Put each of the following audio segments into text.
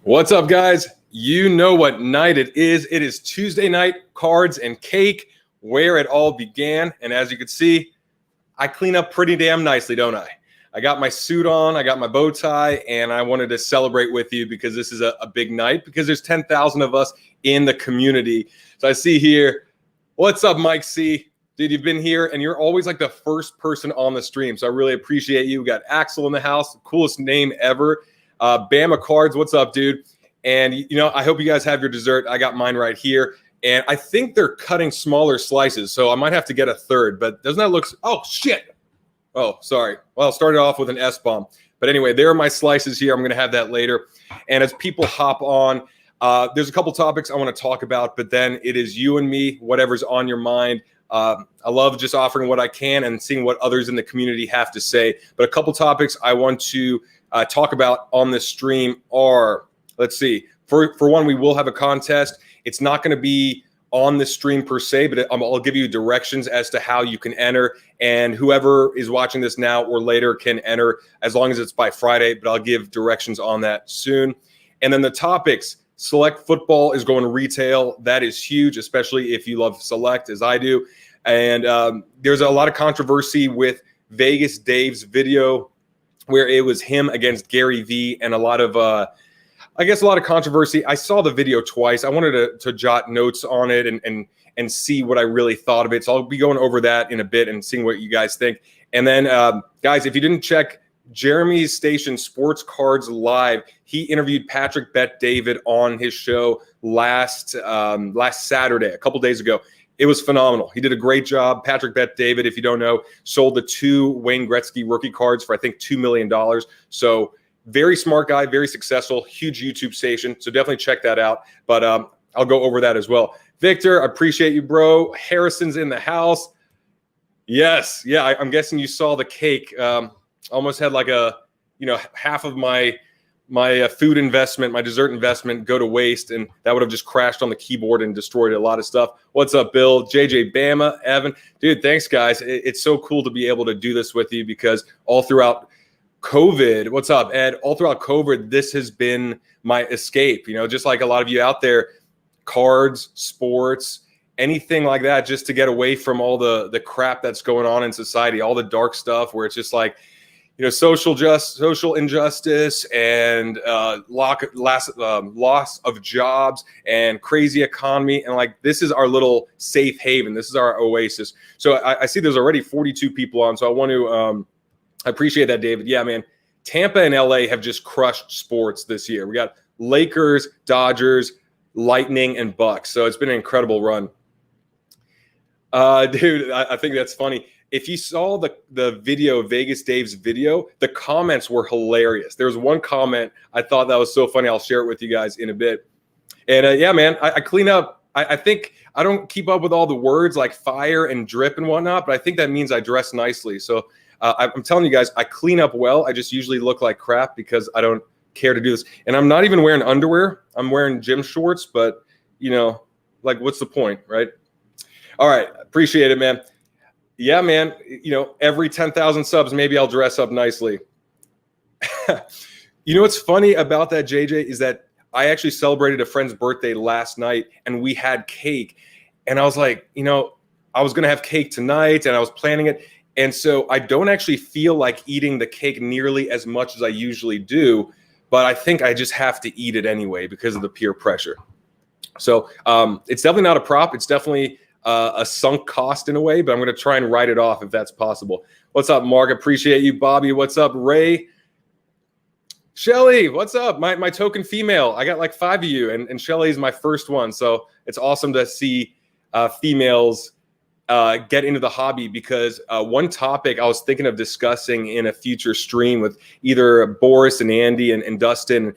What's up, guys? You know what night it is. It is Tuesday night, cards and cake, where it all began. And as you can see, I clean up pretty damn nicely, don't I? I got my suit on, I got my bow tie, and I wanted to celebrate with you because this is a big night because there's 10,000 of us in the community. So I see here, what's up, Mike C? Dude, you've been here, and you're always like the first person on the stream. So I really appreciate you. We got Axel in the house, the coolest name ever. Bama Cards, what's up, dude? And, you know, I hope you guys have your dessert. I got mine right here. And I think they're cutting smaller slices, so I might have to get a third. But doesn't that look – oh, shit. Oh, sorry. Well, I started off with an S-bomb. But anyway, there are my slices here. I'm going to have that later. And as people hop on, there's a couple topics I want to talk about, but then it is you and me, whatever's on your mind. I love just offering what I can and seeing what others in the community have to say. But a couple topics I want to talk about on this stream are, let's see, for one, we will have a contest. It's not going to be on the stream per se, but I'll give you directions as to how you can enter. And whoever is watching this now or later can enter as long as it's by Friday, but I'll give directions on that soon. And then the topics, Select Football is going to retail. That is huge, especially if you love Select as I do. And there's a lot of controversy with Vegas Dave's video where it was him against Gary V and a lot of, I guess, a lot of controversy. I saw the video twice. I wanted to jot notes on it and see what I really thought of it. So I'll be going over that in a bit and seeing what you guys think. And then, guys, if you didn't check Jeremy's station, Sports Cards Live, he interviewed Patrick Bet-David on his show last Saturday, a couple days ago. It was phenomenal. He did a great job. Patrick Bet-David, if you don't know, sold the 2 Wayne Gretzky rookie cards for, I think, $2 million. So very smart guy, very successful, huge YouTube station. So definitely check that out. But I'll go over that as well. Victor, I appreciate you, bro. Harrison's in the house. Yes. Yeah, I'm guessing you saw the cake. Almost had like half of my food investment, my dessert investment go to waste, and that would have just crashed on the keyboard and destroyed a lot of stuff. What's up, Bill? JJ Bama, Evan. Dude, thanks, guys. It's so cool to be able to do this with you because all throughout COVID, what's up, Ed? All throughout COVID, this has been my escape. You know, just like a lot of you out there, cards, sports, anything like that, just to get away from all the crap that's going on in society, all the dark stuff where it's just like, you know, social injustice and loss of jobs and crazy economy. And like, this is our little safe haven. This is our oasis. So I see there's already 42 people on. So I want to, I appreciate that, David. Yeah, man. Tampa and LA have just crushed sports this year. We got Lakers, Dodgers, Lightning, and Bucks. So it's been an incredible run. Dude, I think that's funny. If you saw the video, Vegas Dave's video, the comments were hilarious. There was one comment I thought that was so funny. I'll share it with you guys in a bit. And yeah, man, I clean up. I think I don't keep up with all the words like fire and drip and whatnot, but I think that means I dress nicely. So I'm telling you guys, I clean up well. I just usually look like crap because I don't care to do this. And I'm not even wearing underwear. I'm wearing gym shorts, but, you know, like, what's the point, right? All right. Appreciate it, man. Yeah, man, you know, every 10,000 subs, maybe I'll dress up nicely. You know what's funny about that, JJ, is that I actually celebrated a friend's birthday last night and we had cake. And I was like, you know, I was going to have cake tonight and I was planning it. And so I don't actually feel like eating the cake nearly as much as I usually do. But I think I just have to eat it anyway because of the peer pressure. So it's definitely not a prop. It's definitely a sunk cost in a way, but I'm going to try and write it off if that's possible. What's up, Mark? Appreciate you. Bobby, what's up? Ray? Shelly, what's up? My token female. I got like 5 of you, and Shelly is my first one. So it's awesome to see females get into the hobby because one topic I was thinking of discussing in a future stream with either Boris and Andy and Dustin,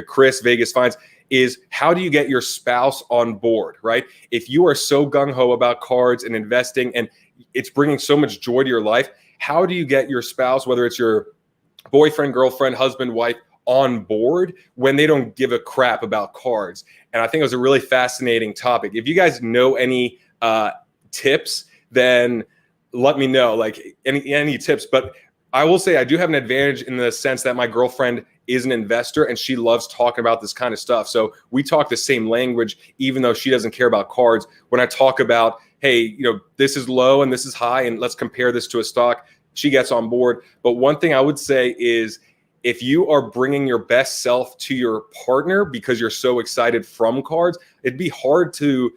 Chris, Vegas Finds, is how do you get your spouse on board, right? If you are so gung-ho about cards and investing and it's bringing so much joy to your life, how do you get your spouse, whether it's your boyfriend, girlfriend, husband, wife, on board when they don't give a crap about cards? And I think it was a really fascinating topic. If you guys know any tips, then let me know, like any tips. But I will say I do have an advantage in the sense that my girlfriend is an investor and she loves talking about this kind of stuff. So we talk the same language, even though she doesn't care about cards. When I talk about, hey, this is low and this is high, and let's compare this to a stock, she gets on board. But one thing I would say is, if you are bringing your best self to your partner because you're so excited from cards, it'd be hard to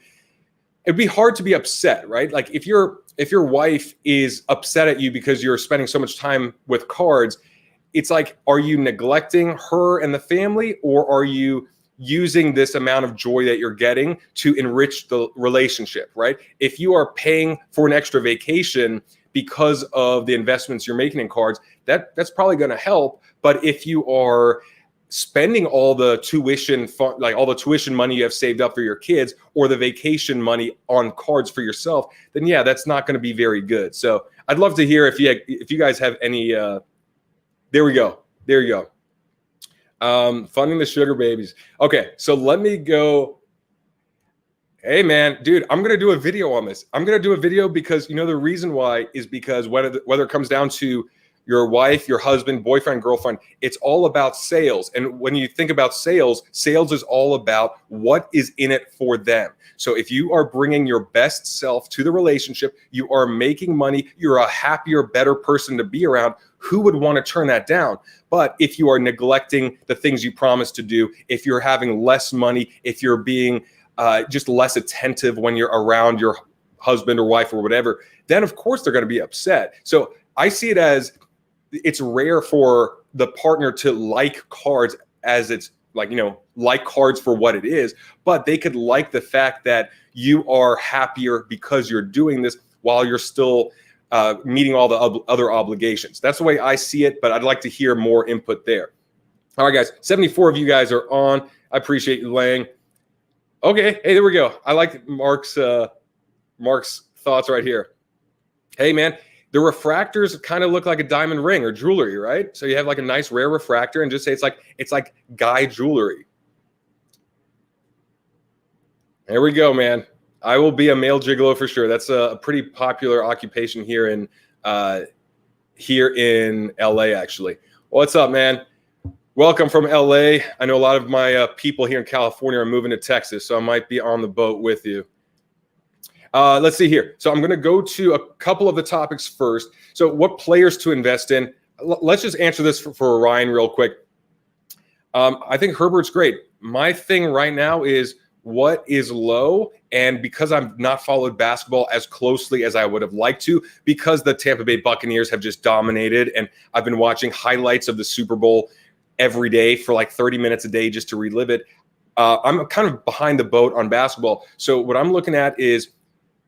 be upset, right? Like if your wife is upset at you because you're spending so much time with cards, it's like, are you neglecting her and the family, or are you using this amount of joy that you're getting to enrich the relationship, right? If you are paying for an extra vacation because of the investments you're making in cards, that's probably going to help. But if you are spending all the tuition money you have saved up for your kids, or the vacation money on cards for yourself, then yeah, that's not going to be very good. So I'd love to hear if you guys have any. There we go. There you go. Funding the sugar babies. Okay, so let me go. Hey man, dude, I'm gonna do a video on this. I'm gonna do a video because the reason why is because whether it comes down to your wife, your husband, boyfriend, girlfriend, it's all about sales. And when you think about sales is all about what is in it for them. So if you are bringing your best self to the relationship, you are making money, you're a happier, better person to be around. Who would want to turn that down? But if you are neglecting the things you promised to do, if you're having less money, if you're being just less attentive when you're around your husband or wife or whatever, then of course they're going to be upset. So I see it as, it's rare for the partner to like cards as it's like cards for what it is, but they could like the fact that you are happier because you're doing this while you're still meeting all the other obligations. That's the way I see it, but I'd like to hear more input there. All right, guys, 74 of you guys are on. I appreciate you laying. Okay, hey, there we go. I like Mark's thoughts right here. Hey, man. The refractors kind of look like a diamond ring or jewelry, right? So you have like a nice rare refractor and just say it's like guy jewelry. There we go, man. I will be a male gigolo for sure. That's a pretty popular occupation here in LA, actually. What's up, man? Welcome from LA. I know a lot of my people here in California are moving to Texas, so I might be on the boat with you. Let's see here. So I'm going to go to a couple of the topics first. So what players to invest in? Let's just answer this for Ryan real quick. I think Herbert's great. My thing right now is what is low. And because I've not followed basketball as closely as I would have liked to, because the Tampa Bay Buccaneers have just dominated, and I've been watching highlights of the Super Bowl every day for like 30 minutes a day just to relive it. I'm kind of behind the boat on basketball. So what I'm looking at is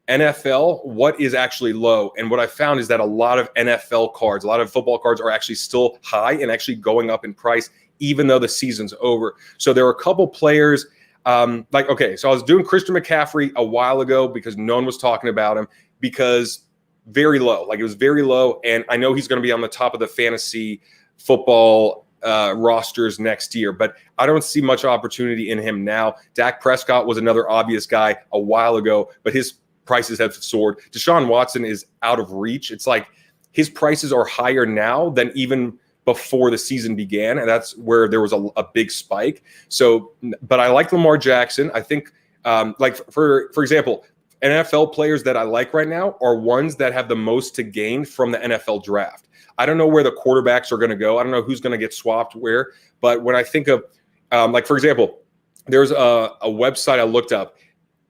NFL, what is actually low. And what I found is that a lot of NFL cards, a lot of football cards are actually still high and actually going up in price, even though the season's over. So there are a couple players so I was doing Christian McCaffrey a while ago because no one was talking about him, because very low, it was very low. And I know he's going to be on the top of the fantasy football rosters next year, but I don't see much opportunity in him now. Dak Prescott was another obvious guy a while ago, but his prices have soared. Deshaun Watson is out of reach. It's like his prices are higher now than even before the season began, and that's where there was a big spike. So, but I like Lamar Jackson. I think, for example, NFL players that I like right now are ones that have the most to gain from the NFL draft. I don't know where the quarterbacks are going to go. I don't know who's going to get swapped where. But when I think of, for example, there's a website I looked up.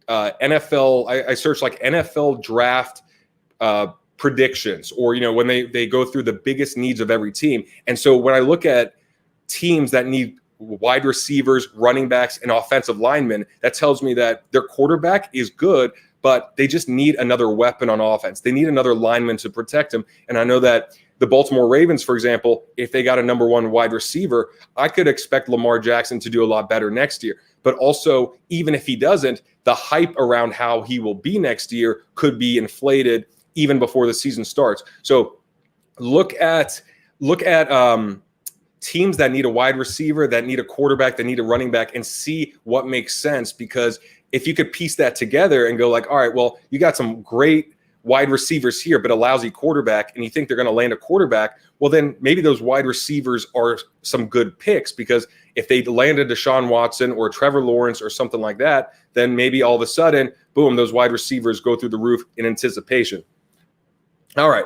NFL, I searched like NFL draft predictions, or when they go through the biggest needs of every team. And so when I look at teams that need wide receivers, running backs, and offensive linemen, that tells me that their quarterback is good, but they just need another weapon on offense. They need another lineman to protect him. And I know that the Baltimore Ravens, for example, if they got a number one wide receiver, I could expect Lamar Jackson to do a lot better next year. But also, even if he doesn't, the hype around how he will be next year could be inflated even before the season starts. So look at teams that need a wide receiver, that need a quarterback, that need a running back, and see what makes sense. Because if you could piece that together and go like, all right, well, you got some great wide receivers here, but a lousy quarterback, and you think they're going to land a quarterback, well, then maybe those wide receivers are some good picks, because if they landed Deshaun Watson or Trevor Lawrence or something like that, then maybe all of a sudden, boom, those wide receivers go through the roof in anticipation. All right.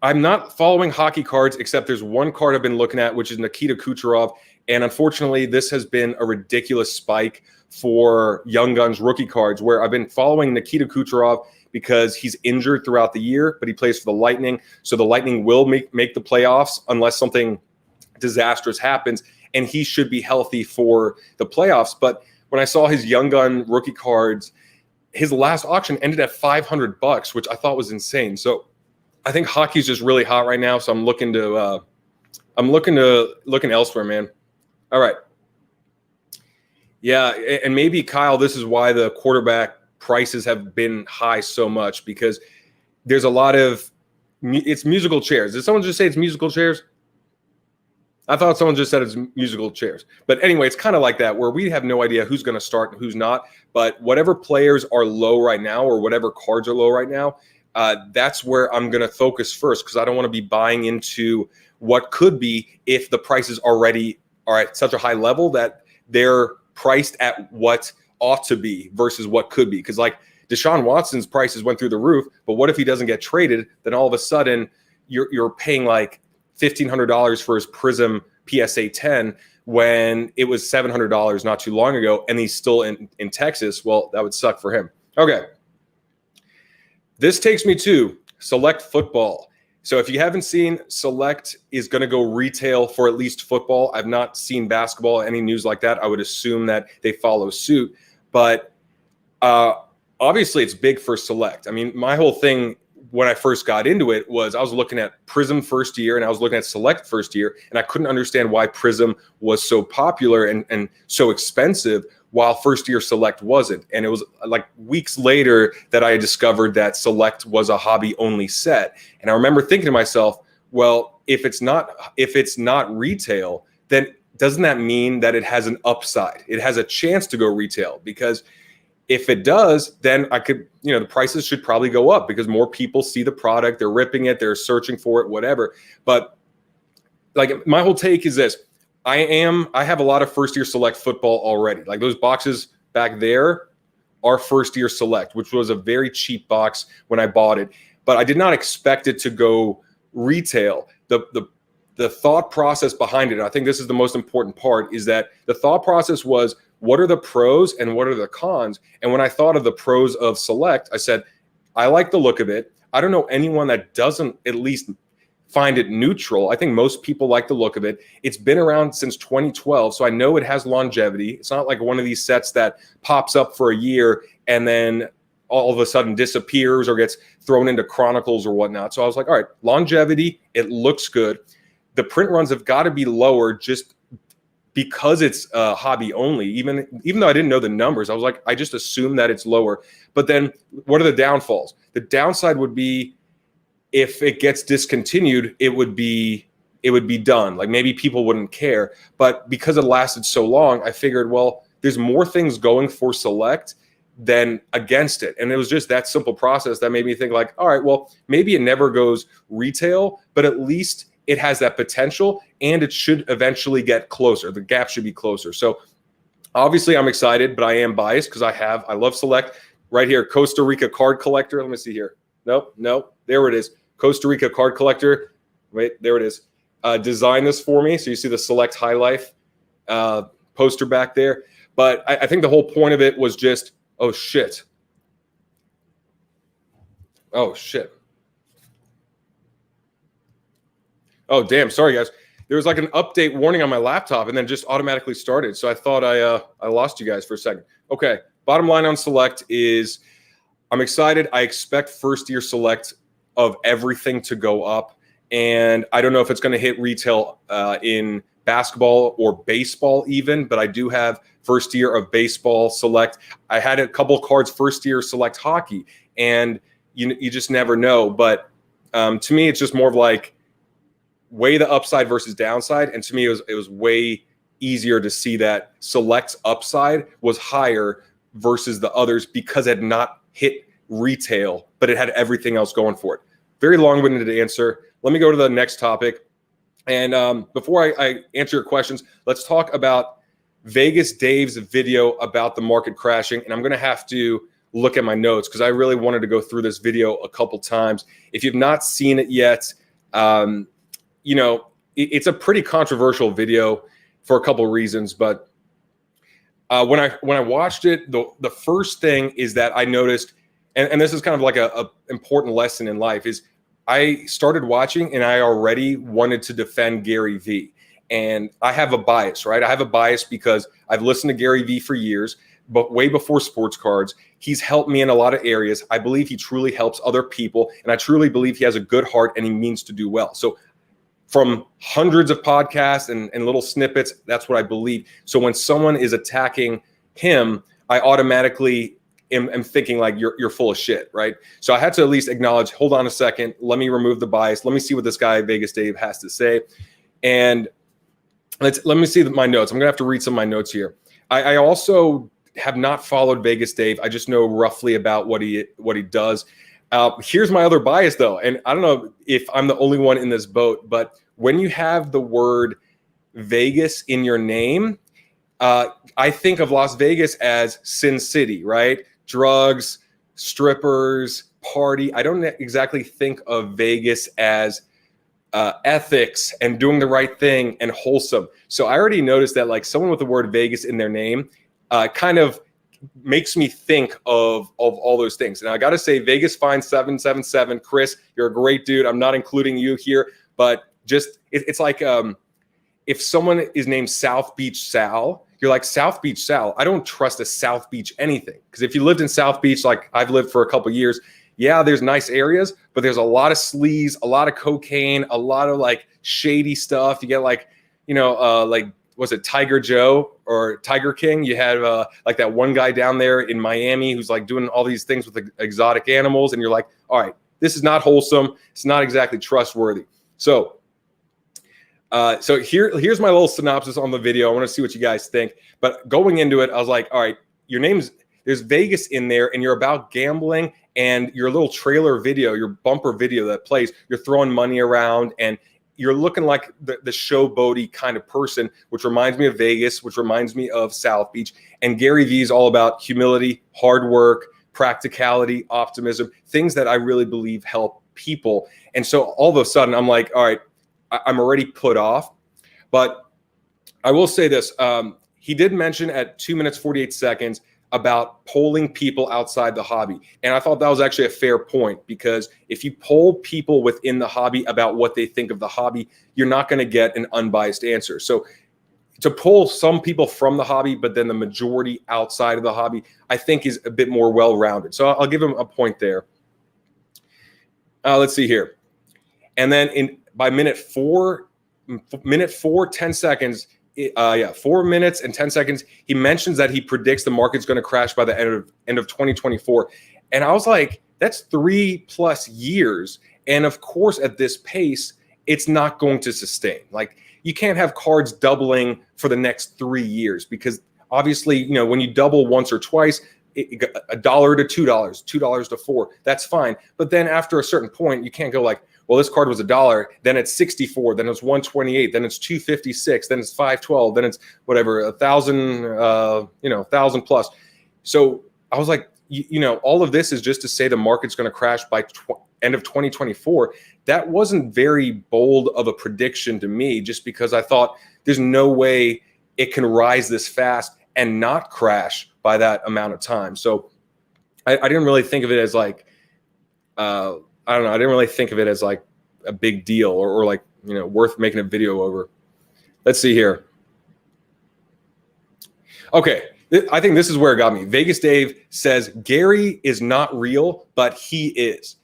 I'm not following hockey cards, except there's one card I've been looking at, which is Nikita Kucherov. And unfortunately, this has been a ridiculous spike for Young Guns rookie cards, where I've been following Nikita Kucherov because he's injured throughout the year, but he plays for the Lightning. So the Lightning will make the playoffs unless something disastrous happens, and he should be healthy for the playoffs. But when I saw his Young Gun rookie cards, his last auction ended at $500, which I thought was insane. So I think hockey's just really hot right now. So I'm looking elsewhere, man. All right. Yeah, and maybe, Kyle, this is why the quarterback prices have been high so much, because there's a lot of it's musical chairs. Did someone just say it's musical chairs? I thought someone just said it's musical chairs. But anyway, it's kind of like that, where we have no idea who's going to start and who's not. But whatever players are low right now, or whatever cards are low right now, that's where I'm going to focus first, because I don't want to be buying into what could be if the prices already are at such a high level that they're priced at what ought to be versus what could be. Because like Deshaun Watson's prices went through the roof, but what if he doesn't get traded? Then all of a sudden you're paying like $1,500 for his Prism PSA 10 when it was $700 not too long ago, and he's still in Texas. Well, that would suck for him. Okay. This takes me to Select Football. So if you haven't seen, Select is going to go retail for at least football. I've not seen basketball, any news like that. I would assume that they follow suit. But obviously it's big for Select. I mean, my whole thing when I first got into it was I was looking at Prism first year and I was looking at Select first year, and I couldn't understand why Prism was so popular and so expensive while first year Select wasn't. And it was like weeks later that I discovered that Select was a hobby only set. And I remember thinking to myself, well, if it's not retail, then doesn't that mean that it has an upside? It has a chance to go retail, because if it does, then I could, the prices should probably go up because more people see the product, they're ripping it, they're searching for it, whatever. But like my whole take is this. I have a lot of first year Select football already. Like those boxes back there are first year Select, which was a very cheap box when I bought it, but I did not expect it to go retail. The thought process behind it, I think this is the most important part, is that the thought process was, what are the pros and what are the cons? And when I thought of the pros of Select, I said, I like the look of it. I don't know anyone that doesn't at least find it neutral. I think most people like the look of it. It's been around since 2012, so I know it has longevity. It's not like one of these sets that pops up for a year and then all of a sudden disappears or gets thrown into Chronicles or whatnot. So I was like, all right, longevity, it looks good. The print runs have got to be lower just because it's hobby only. Even though I didn't know the numbers, I was like, I just assumed that it's lower. But then what are the downfalls? The downside would be, if it gets discontinued, it would be done. Like maybe people wouldn't care. But because it lasted so long, I figured, well, there's more things going for Select than against it. And it was just that simple process that made me think like, all right, well, maybe it never goes retail, but at least it has that potential and it should eventually get closer. The gap should be closer. So obviously I'm excited, but I am biased because I love Select. Right here, Costa Rica card collector. Let me see here. Nope. There it is. Costa Rica card collector. Wait, there it is. Design this for me. So you see the Select High Life poster back there. But I think the whole point of it was just, oh shit. Oh damn. Sorry guys. There was like an update warning on my laptop and then just automatically started. So I thought I lost you guys for a second. Okay. Bottom line on Select is I'm excited. I expect first year Select of everything to go up. And I don't know if it's going to hit retail in basketball or baseball even, but I do have first year of baseball Select. I had a couple cards first year Select hockey, and you just never know. But to me, it's just more of like weigh the upside versus downside. And to me, it was way easier to see that Select's upside was higher versus the others because it had not hit retail, but it had everything else going for it. Very long-winded answer. Let me go to the next topic. And before I answer your questions, let's talk about Vegas Dave's video about the market crashing. And I'm going to have to look at my notes because I really wanted to go through this video a couple times. If you've not seen it yet, it's a pretty controversial video for a couple of reasons. But when I watched it, the first thing is that I noticed, and this is kind of like a important lesson in life, is I started watching and I already wanted to defend Gary Vee. And I have a bias, right? I have a bias because I've listened to Gary Vee for years, but way before sports cards. He's helped me in a lot of areas. I believe he truly helps other people. And I truly believe he has a good heart and he means to do well. So from hundreds of podcasts and little snippets, that's what I believe. So when someone is attacking him, I automatically am thinking like you're full of shit, right? So I had to at least acknowledge, hold on a second, let me remove the bias. Let me see what this guy, Vegas Dave, has to say. And let me see my notes. I'm gonna have to read some of my notes here. I also have not followed Vegas Dave. I just know roughly about what he does. Here's my other bias though. And I don't know if I'm the only one in this boat, but when you have the word Vegas in your name, I think of Las Vegas as Sin City, right? Drugs, strippers, party. I don't exactly think of Vegas as ethics and doing the right thing and wholesome. So I already noticed that like someone with the word Vegas in their name kind of makes me think of all those things. And I got to say, Vegas Fine 777, Chris, you're a great dude. I'm not including you here, but just it's like if someone is named South Beach Sal, you're like, South Beach Sal, I don't trust a South Beach anything. Because if you lived in South Beach, like I've lived for a couple of years, yeah, there's nice areas, but there's a lot of sleaze, a lot of cocaine, a lot of like shady stuff. You get like, like, was it Tiger Joe or Tiger King? You had like that one guy down there in Miami who's like doing all these things with exotic animals. And you're like, all right, this is not wholesome. It's not exactly trustworthy. So here's my little synopsis on the video. I want to see what you guys think. But going into it, I was like, all right, there's Vegas in there and you're about gambling, and your little trailer video, your bumper video that plays, you're throwing money around and you're looking like the showboaty kind of person, which reminds me of Vegas, which reminds me of South Beach. And Gary Vee is all about humility, hard work, practicality, optimism, things that I really believe help people. And so all of a sudden I'm like, all right, I'm already put off. But I will say this. He did mention at 2 minutes, 48 seconds about polling people outside the hobby. And I thought that was actually a fair point, because if you poll people within the hobby about what they think of the hobby, you're not going to get an unbiased answer. So to poll some people from the hobby, but then the majority outside of the hobby, I think is a bit more well-rounded. So I'll give him a point there. Let's see here. And then by minute 4, 10 seconds, 4 minutes and 10 seconds, he mentions that he predicts the market's going to crash by the end of 2024. And I was like, that's 3+ years. And of course, at this pace, it's not going to sustain. Like, you can't have cards doubling for the next 3 years, because obviously, when you double once or twice, $1 to $2, $2 to $4, that's fine. But then after a certain point, you can't go like, well, this card was $1, then it's 64, then it's 128, then it's 256, then it's 512, then it's whatever, 1,000, 1,000 plus. So I was like, all of this is just to say the market's going to crash by end of 2024. That wasn't very bold of a prediction to me, just because I thought there's no way it can rise this fast and not crash by that amount of time. So I didn't really think of it as like, I don't know. I didn't really think of it as like a big deal or like, worth making a video over. Let's see here. Okay. I think this is where it got me. Vegas Dave says Gary is not real, but he is.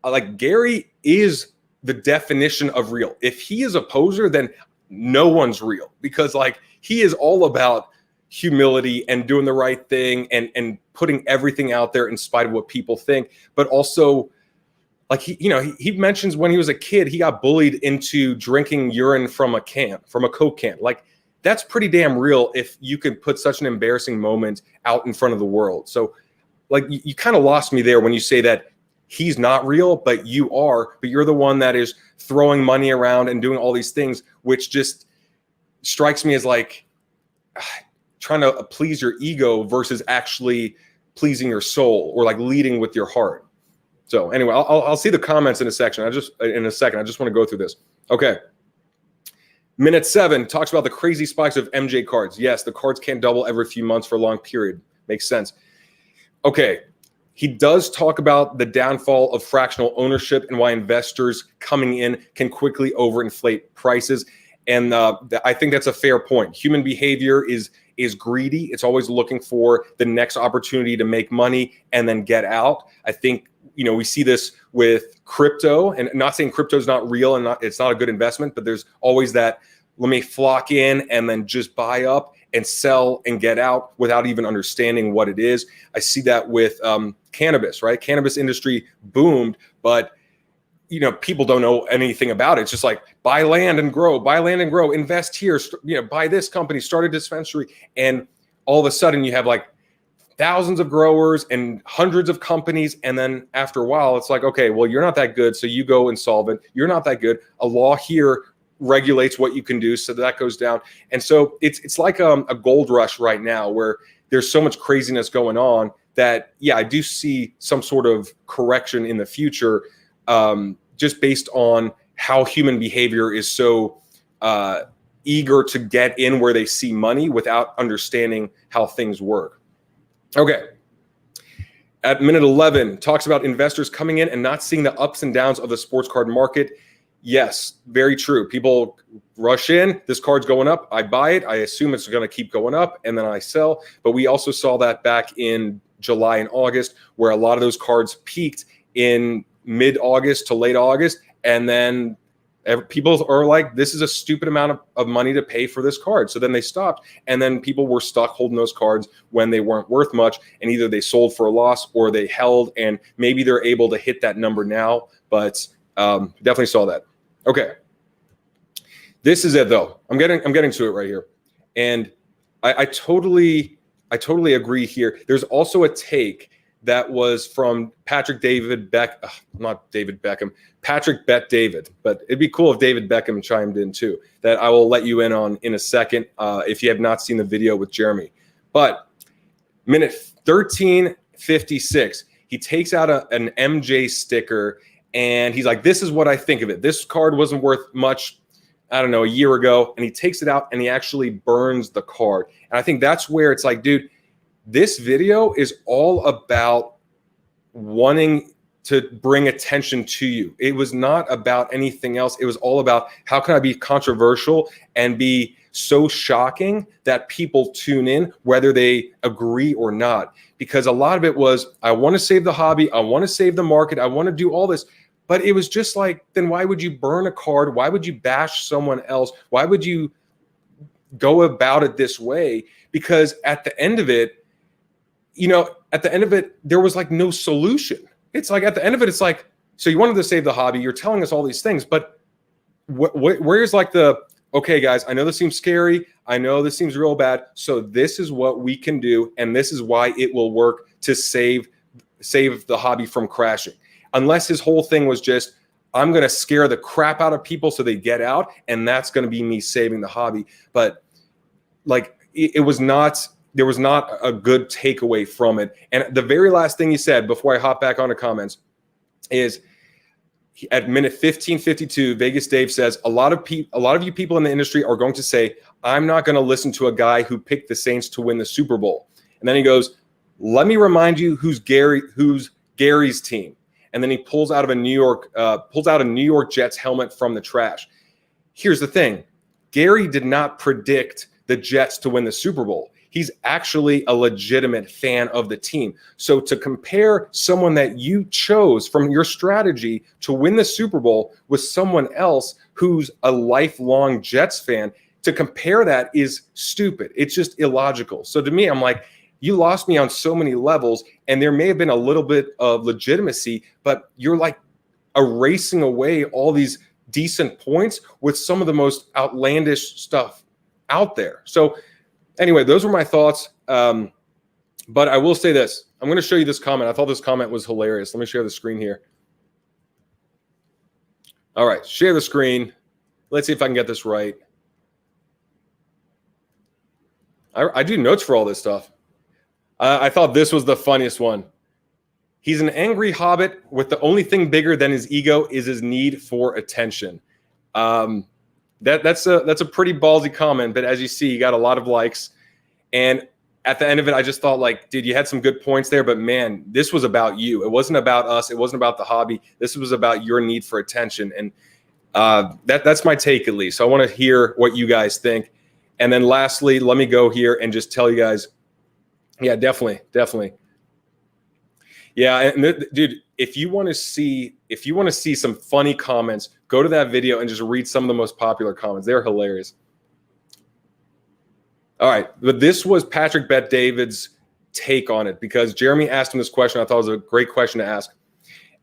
Like, Gary is the definition of real. If he is a poser, then no one's real, because like he is all about humility and doing the right thing and putting everything out there in spite of what people think, but also like he mentions when he was a kid, he got bullied into drinking urine from a Coke can. Like, that's pretty damn real if you can put such an embarrassing moment out in front of the world. So like you kind of lost me there when you say that he's not real, but you are, but you're the one that is throwing money around and doing all these things, which just strikes me as like trying to please your ego versus actually pleasing your soul or like leading with your heart. So anyway, I'll see the comments in a second. I just want to go through this. Okay. Minute 7 talks about the crazy spikes of MJ cards. Yes, the cards can't double every few months for a long period. Makes sense. Okay. He does talk about the downfall of fractional ownership and why investors coming in can quickly overinflate prices. And I think that's a fair point. Human behavior is greedy. It's always looking for the next opportunity to make money and then get out. I think, we see this with crypto, and not saying crypto is not real and it's not a good investment, but there's always that, let me flock in and then just buy up and sell and get out without even understanding what it is. I see that with cannabis, right? Cannabis industry boomed, but people don't know anything about it. It's just like buy land and grow, invest here, buy this company, start a dispensary. And all of a sudden you have like thousands of growers and hundreds of companies. And then after a while, it's like, okay, well, you're not that good. So you go insolvent. You're not that good. A law here regulates what you can do. So that goes down. And so it's like a gold rush right now where there's so much craziness going on that, yeah, I do see some sort of correction in the future, just based on how human behavior is so eager to get in where they see money without understanding how things work. Okay. At minute 11, talks about investors coming in and not seeing the ups and downs of the sports card market. Yes, very true. People rush in, this card's going up, I buy it, I assume it's going to keep going up, and then I sell. But we also saw that back in July and August, where a lot of those cards peaked in mid-August to late August, and then people are like, this is a stupid amount of money to pay for this card. So then they stopped, and then people were stuck holding those cards when they weren't worth much, and either they sold for a loss or they held, and maybe they're able to hit that number now, but definitely saw that. Okay. This is it though. I'm getting to it right here. And I totally agree here. There's also a take that was from Patrick Bet David, but it'd be cool if David Beckham chimed in too, that I will let you in on in a second if you have not seen the video with Jeremy. But minute 13:56, he takes out an MJ sticker and he's like, this is what I think of it. This card wasn't worth much, I don't know, a year ago. And he takes it out and he actually burns the card. And I think that's where it's like, dude, this video is all about wanting to bring attention to you. It was not about anything else. It was all about how can I be controversial and be so shocking that people tune in, whether they agree or not. Because a lot of it was, I want to save the hobby. I want to save the market. I want to do all this. But it was just like, then why would you burn a card? Why would you bash someone else? Why would you go about it this way? Because at the end of it, there was like no solution. It's like at the end of it, it's like, so you wanted to save the hobby. You're telling us all these things, but where's like okay, guys, I know this seems scary. I know this seems real bad. So this is what we can do. And this is why it will work to save the hobby from crashing. Unless his whole thing was just, I'm going to scare the crap out of people so they get out. And that's going to be me saving the hobby. But like, there was not a good takeaway from it. And the very last thing he said before I hop back onto comments is at minute 15:52, Vegas Dave says, a lot of you people in the industry are going to say, I'm not going to listen to a guy who picked the Saints to win the Super Bowl. And then he goes, let me remind you who's Gary's team. And then he pulls out a New York Jets helmet from the trash. Here's the thing. Gary did not predict the Jets to win the Super Bowl. He's actually a legitimate fan of the team. So to compare someone that you chose from your strategy to win the Super Bowl with someone else who's a lifelong Jets fan, to compare that is stupid. It's just illogical. So to me, I'm like, you lost me on so many levels, and there may have been a little bit of legitimacy, but you're like erasing away all these decent points with some of the most outlandish stuff out there. So anyway, those were my thoughts. But I will say this. I'm going to show you this comment. I thought this comment was hilarious. Let me share the screen here. All right, share the screen. Let's see if I can get this right. I do notes for all this stuff. I thought this was the funniest one. He's an angry hobbit with the only thing bigger than his ego is his need for attention. That's a pretty ballsy comment, but as you see, you got a lot of likes. And at the end of it, I just thought, like, dude, you had some good points there, but man, this was about you. It wasn't about us. It wasn't about the hobby. This was about your need for attention. And that's my take, at least. So I want to hear what you guys think. And then lastly, let me go here and just tell you guys, yeah, definitely. Yeah, and dude, if you want to see some funny comments, go to that video and just read some of the most popular comments. They're hilarious. All right, but this was Patrick Bet-David's take on it, because Jeremy asked him this question. I thought it was a great question to ask.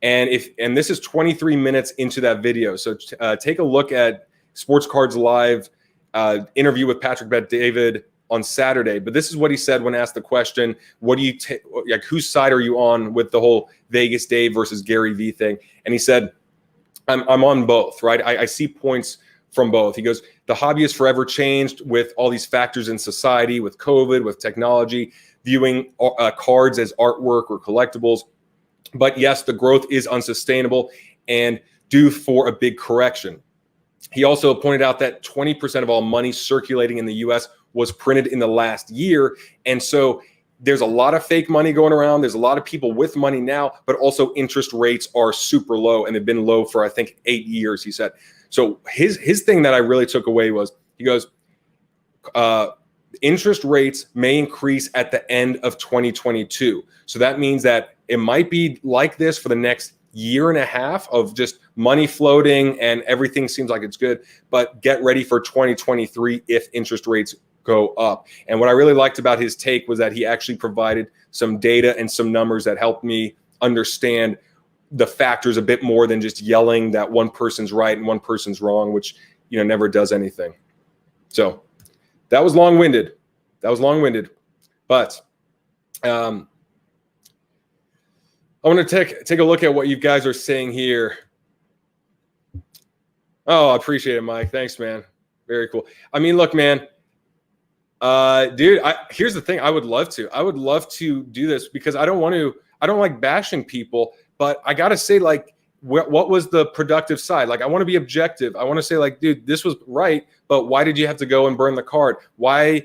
And this is 23 minutes into that video. So take a look at Sports Cards Live interview with Patrick Bet-David on Saturday. But this is what he said when asked the question, what do you like, whose side are you on with the whole Vegas Dave versus Gary V thing? And he said, I'm on both, right? I see points from both. He goes, the hobby has forever changed with all these factors in society, with COVID, with technology, viewing cards as artwork or collectibles. But yes, the growth is unsustainable and due for a big correction. He also pointed out that 20% of all money circulating in the US was printed in the last year. And so there's a lot of fake money going around. There's a lot of people with money now, but also interest rates are super low, and they've been low for, I think, 8 years, he said. So his thing that I really took away was, he goes, interest rates may increase at the end of 2022. So that means that it might be like this for the next year and a half of just money floating and everything seems like it's good, but get ready for 2023 if interest rates go up. And what I really liked about his take was that he actually provided some data and some numbers that helped me understand the factors a bit more than just yelling that one person's right and one person's wrong, which, you know, never does anything. So that was long-winded. But I want to take a look at what you guys are saying here. Oh, I appreciate it, Mike. Thanks, man. Very cool. I mean, look, man, dude, here's the thing. I would love to do this because I don't like bashing people, but I got to say, like, what was the productive side? Like, I want to be objective. I want to say, like, dude, this was right, but why did you have to go and burn the card? Why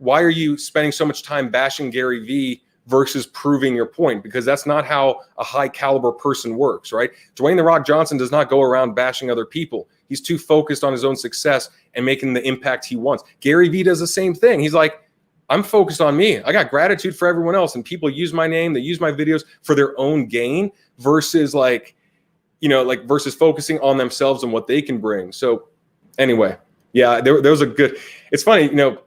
are you spending so much time bashing Gary V versus proving your point? Because that's not how a high caliber person works, right? Dwayne "The Rock" Johnson does not go around bashing other people. He's too focused on his own success and making the impact he wants. Gary V does the same thing. He's like, I'm focused on me. I got gratitude for everyone else, and people use my name, they use my videos for their own gain versus, like, you know, like, versus focusing on themselves and what they can bring. So anyway, yeah, there was a good, it's funny, you know,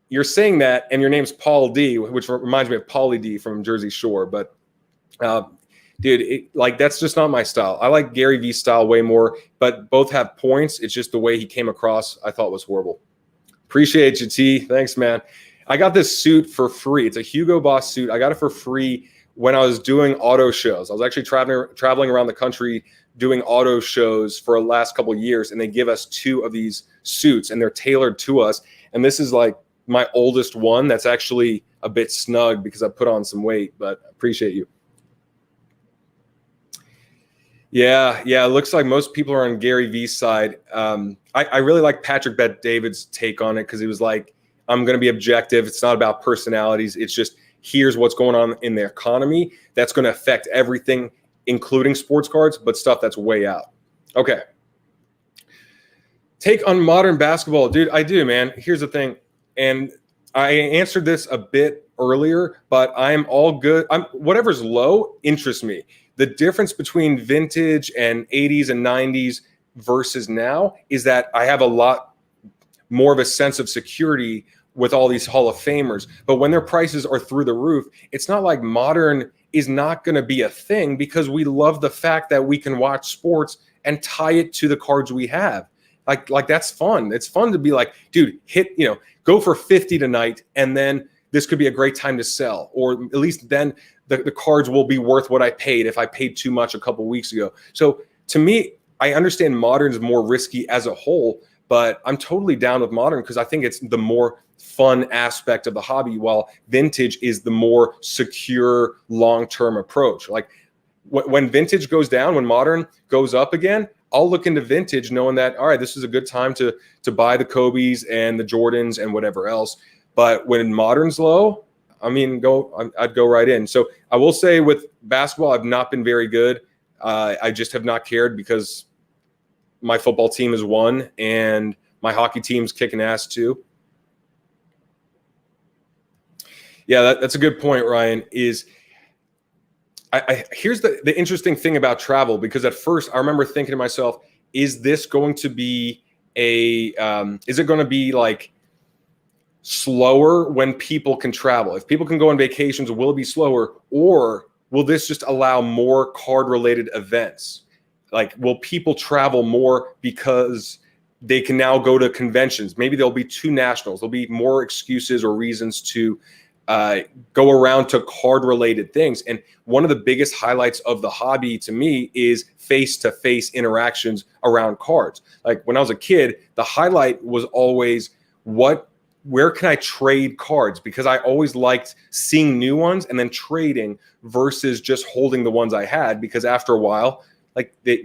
you're saying that and your name's Paul D, which reminds me of Pauly D from Jersey Shore. But dude, like, that's just not my style. I like Gary V's style way more, but both have points. It's just the way he came across, I thought was horrible. Appreciate you, T. Thanks, man. I got this suit for free. It's a Hugo Boss suit. I got it for free when I was doing auto shows. I was actually traveling around the country doing auto shows for the last couple of years, and they give us 2 of these suits, and they're tailored to us. And this is like my oldest one that's actually a bit snug because I put on some weight, but I appreciate you. Yeah, it looks like most people are on Gary V's side. I really like Patrick Bet-David's take on it because he was like, I'm going to be objective. It's not about personalities. It's just, here's what's going on in the economy that's going to affect everything, including sports cards, but stuff that's way out. Okay. Take on modern basketball. Dude, I do, man. Here's the thing. And I answered this a bit earlier, but I'm all good. Whatever's low interests me. The difference between vintage and 80s and 90s versus now is that I have a lot more of a sense of security with all these Hall of Famers. But when their prices are through the roof, it's not like modern is not going to be a thing because we love the fact that we can watch sports and tie it to the cards we have. Like that's fun. It's fun to be like, dude, hit, you know, go for 50 tonight and then this could be a great time to sell, or at least then the cards will be worth what I paid if I paid too much a couple weeks ago. So to me, I understand modern's more risky as a whole, but I'm totally down with modern because I think it's the more fun aspect of the hobby, while vintage is the more secure long-term approach. Like when vintage goes down, when modern goes up again, I'll look into vintage knowing that, all right, this is a good time to buy the Kobe's and the Jordans and whatever else. But when modern's low, I mean, I'd go right in. So I will say with basketball, I've not been very good. I just have not cared because my football team has won and my hockey team's kicking ass too. Yeah, that's a good point, Ryan. Here's the interesting thing about travel, because at first I remember thinking to myself, is this going to be is it going to be like slower when people can travel? If people can go on vacations, will it be slower, or will this just allow more card related events? Like, will people travel more because they can now go to conventions? Maybe there'll be 2 nationals. There'll be more excuses or reasons to go around to card-related things. And one of the biggest highlights of the hobby to me is face-to-face interactions around cards. Like when I was a kid, the highlight was always where can I trade cards? Because I always liked seeing new ones and then trading versus just holding the ones I had, because after a while, like they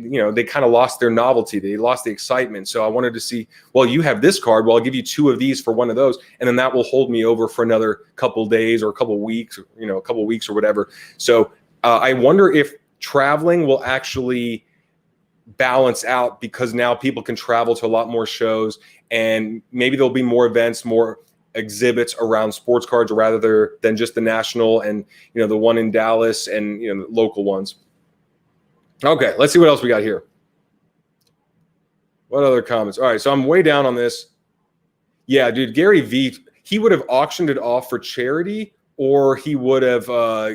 kind of lost their novelty. They lost the excitement. So I wanted to see, well, you have this card. Well, I'll give you 2 of these for one of those. And then that will hold me over for another couple days or a couple weeks, a couple weeks or whatever. So I wonder if traveling will actually balance out, because now people can travel to a lot more shows, and maybe there'll be more events, more exhibits around sports cards rather than just the national and, the one in Dallas and, the local ones. Okay, let's see what else we got here. What other comments? All right, so I'm way down on this. Yeah, dude, Gary Vee, he would have auctioned it off for charity, or he would have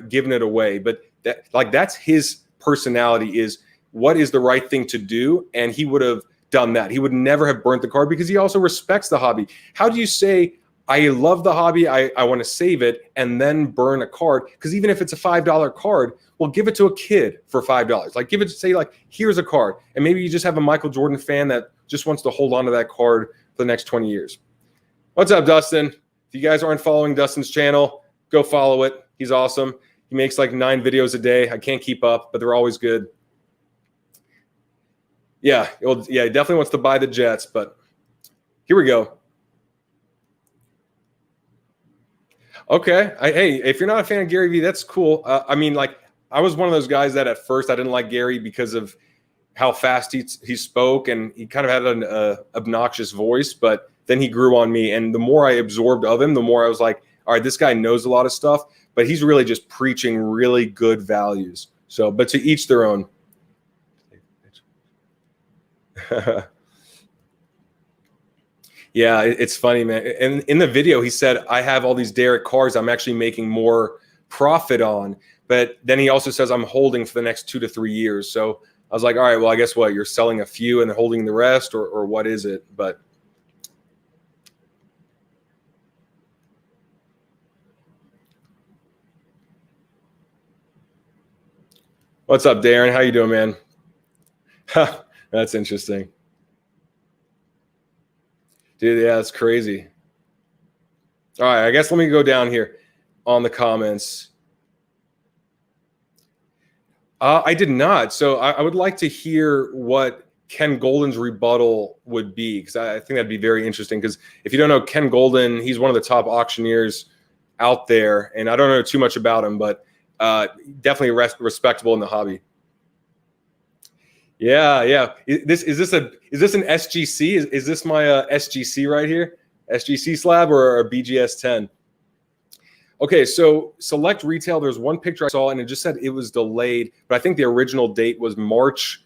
given it away. But that's his personality, is what is the right thing to do, and he would have done that. He would never have burnt the card, because he also respects the hobby. How do you say, I love the hobby, I want to save it, and then burn a card? Because even if it's a $5 card, well, give it to a kid for $5. Like, give it, say, like, here's a card. And maybe you just have a Michael Jordan fan that just wants to hold on to that card for the next 20 years. What's up, Dustin? If you guys aren't following Dustin's channel, go follow it. He's awesome. He makes like 9 videos a day. I can't keep up, but they're always good. Yeah, he definitely wants to buy the Jets, but here we go. Okay. Hey, if you're not a fan of Gary Vee, that's cool. I mean, like, I was one of those guys that at first I didn't like Gary because of how fast he spoke, and he kind of had an obnoxious voice, but then he grew on me. And the more I absorbed of him, the more I was like, all right, this guy knows a lot of stuff, but he's really just preaching really good values. So, but to each their own. Yeah, it's funny, man. And in the video, he said, I have all these Derek cards I'm actually making more profit on. But then he also says I'm holding for the next 2 to 3 years. So I was like, all right, well, I guess what? You're selling a few and holding the rest, or what is it? But what's up, Darren? How you doing, man? That's interesting. Dude, yeah, that's crazy. All right, I guess let me go down here on the comments. I did not. So I would like to hear what Ken Golden's rebuttal would be, because I think that'd be very interesting. Because if you don't know Ken Golden, he's one of the top auctioneers out there, and I don't know too much about him, but definitely respectable in the hobby. Yeah. Is this an SGC? Is this my SGC right here? SGC slab or a BGS 10? Okay, so select retail. There's one picture I saw, and it just said it was delayed, but I think the original date was March